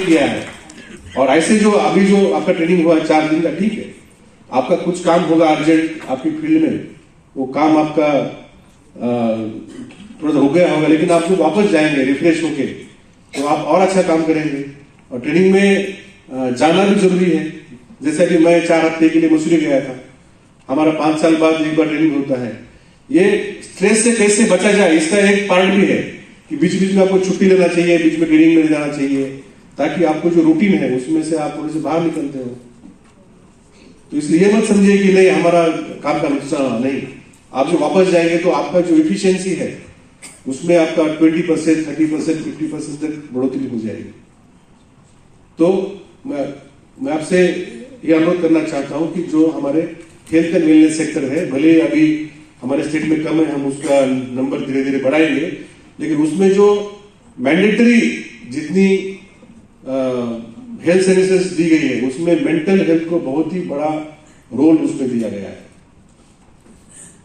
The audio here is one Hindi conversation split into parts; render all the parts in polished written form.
किया है। और ऐसे जो अभी जो आपका ट्रेनिंग हुआ है 4 दिन का, ठीक है, आपका कुछ काम होगा अर्जेंट आपकी फील्ड में, वो काम आपका थोड़ा सा हो गया होगा, लेकिन आप जो वापस जाएंगे रिफ्रेश होके तो आप और अच्छा काम करेंगे। और ट्रेनिंग में जाना भी जरूरी है। जैसे कि मैं 4 हफ्ते के लिए मसूरी गया था, हमारा 5 साल बाद एक बार ट्रेनिंग होता है। ये स्ट्रेस से कैसे बचा जाए इसका एक पार्ट भी है कि बीच बीच में आपको छुट्टी लेना चाहिए, बीच में ट्रेनिंग में जाना चाहिए, ताकि आपको जो रूटीन है उसमें से आप थोड़े से बाहर निकलते हो। तो इसलिए मत समझिए कि नहीं हमारा काम का नुकसान, नहीं, आप जो वापस जाएंगे तो आपका जो इफिशियंसी है उसमें आपका 20%, 30%, 50% तक बढ़ोतरी हो जाएगी। तो मैं आपसे यह अनुरोध करना चाहता हूं कि जो हमारे हेल्थ एंड वेलनेस सेक्टर है, भले अभी हमारे स्टेट में कम है, हम उसका नंबर धीरे धीरे बढ़ाएंगे, लेकिन उसमें जो मैंडेटरी जितनी हेल्थ सर्विसेज दी गई है उसमें मेंटल हेल्थ को बहुत ही बड़ा रोल उसमें दिया गया है।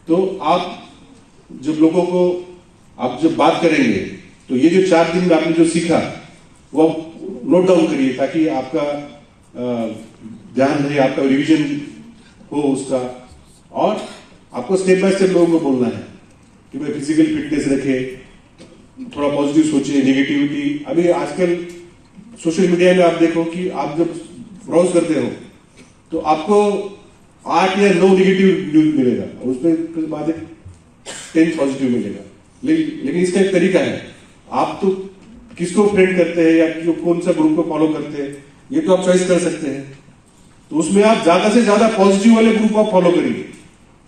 तो आप जब लोगों को आप जब बात करेंगे तो ये जो 4 दिन में आपने जो सीखा वो नोट डाउन करिए, ताकि आपका ध्यान रहे, आपका रिवीजन हो उसका। और आपको स्टेप बाय स्टेप लोगों को बोलना है कि भाई फिजिकल फिटनेस रखे, थोड़ा पॉजिटिव सोचिए, नेगेटिविटी। अभी आजकल सोशल मीडिया में आप देखो कि आप जब ब्राउज करते हो तो आपको 8 या 9 नेगेटिव न्यूज मिलेगा और उसमें बाद 10 पॉजिटिव मिलेगा। लेकिन इसका एक तरीका है, आप तो किसको फ्रेंड करते हैं या कौन सा ग्रुप को फॉलो करते हैं ये तो आप चॉइस कर सकते हैं। तो उसमें आप ज्यादा से ज्यादा पॉजिटिव वाले ग्रुप को फॉलो करिए,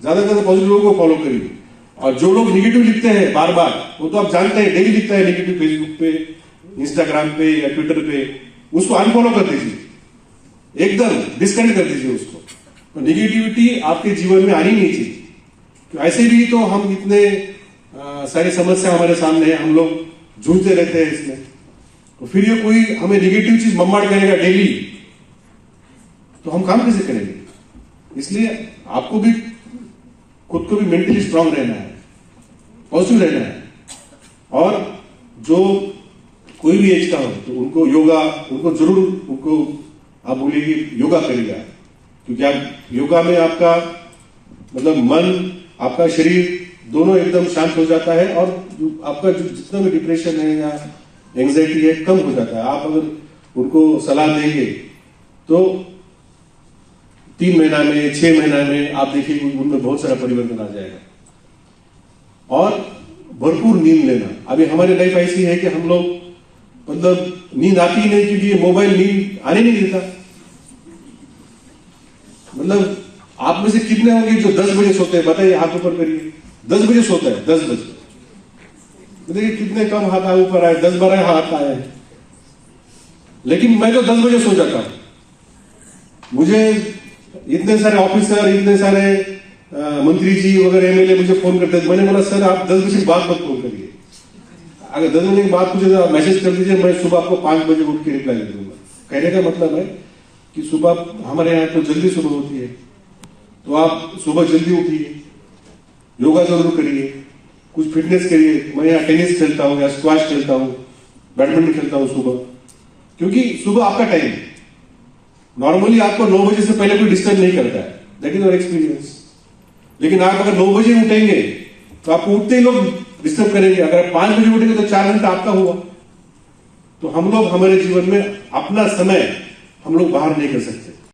ज्यादा से ज्यादा पॉजिटिव लोगों को फॉलो करिए। और जो लोग नेगेटिव लिखते हैं बार बार, वो तो आप जानते हैं डेली लिखता है नेगेटिव, फेसबुक पे, इंस्टाग्राम पे या ट्विटर पे, उसको अनफॉलो कर दीजिए, एकदम डिस्कनेक्ट कर दीजिए उसको। तो नेगेटिविटी आपके जीवन में आनी नहीं चाहिए। तो ऐसे भी तो हम इतने सारी समस्या हमारे सामने है, हम लोग जूझते रहते हैं इसमें। तो फिर ये कोई हमें नेगेटिव चीज बम्बार्ड करेगा डेली तो हम काम कैसे करेंगे? इसलिए आपको भी खुद को भी मेंटली स्ट्रांग रहना है, पॉजिटिव रहना है। और जो कोई भी एज का हो तो उनको योगा, उनको जरूर उनको आप बोलिए कि योगा करेगा, क्योंकि आप योगा में आपका मतलब मन, आपका शरीर दोनों एकदम शांत हो जाता है और आपका जो जितना भी डिप्रेशन है या एंजाइटी है कम हो जाता है। आप अगर उनको सलाह देंगे तो 3 महीना में, 6 महीना में आप देखिए उनमें बहुत सारा परिवर्तन आ जाएगा। और भरपूर नींद लेना। अभी हमारी लाइफ ऐसी है कि हम लोग मतलब नींद आती ही नहीं, क्योंकि ये मोबाइल नींद आने नहीं देता। मतलब आप में से कितने होंगे जो 10 बजे सोते हैं? बताइए, हाथ ऊपर करिए। 10 बजे सोता है, 10 बजे। देखिए कितने कम हाथ ऊपर आए, 10-12 हाथ आए। लेकिन मैं तो 10 बजे सो जाता हूं। मुझे इतने सारे ऑफिसर, इतने सारे मंत्री जी वगैरह एमएलए मुझे फोन करते हैं। मैंने बोला सर आप 10 बजे के बाद मत फोन करिए, अगर 10 बजे के बाद मुझे मैसेज कर दीजिए, मैं सुबह आपको 5 बजे उठ के रिप्लाई दे दूंगा। कहने का मतलब है कि सुबह हमारे यहाँ तो जल्दी सुबह होती है, तो आप सुबह जल्दी उठिए, योगा जरूर करिए, कुछ फिटनेस करिए। मैं यहाँ टेनिस खेलता हूँ या स्क्वाश खेलता हूँ, बैडमिंटन खेलता हूँ सुबह, क्योंकि सुबह आपका टाइम है। नॉर्मली आपको 9 बजे से पहले कोई डिस्टर्ब नहीं करता है, दैट इज आवर एक्सपीरियंस। लेकिन आप अगर 9 बजे उठेंगे तो आपको उठते ही लोग डिस्टर्ब करेंगे। अगर आप 5 बजे उठेंगे तो 4 घंटा आपका हुआ। तो हम लोग हमारे जीवन में अपना समय हम लोग बाहर नहीं कर सकते।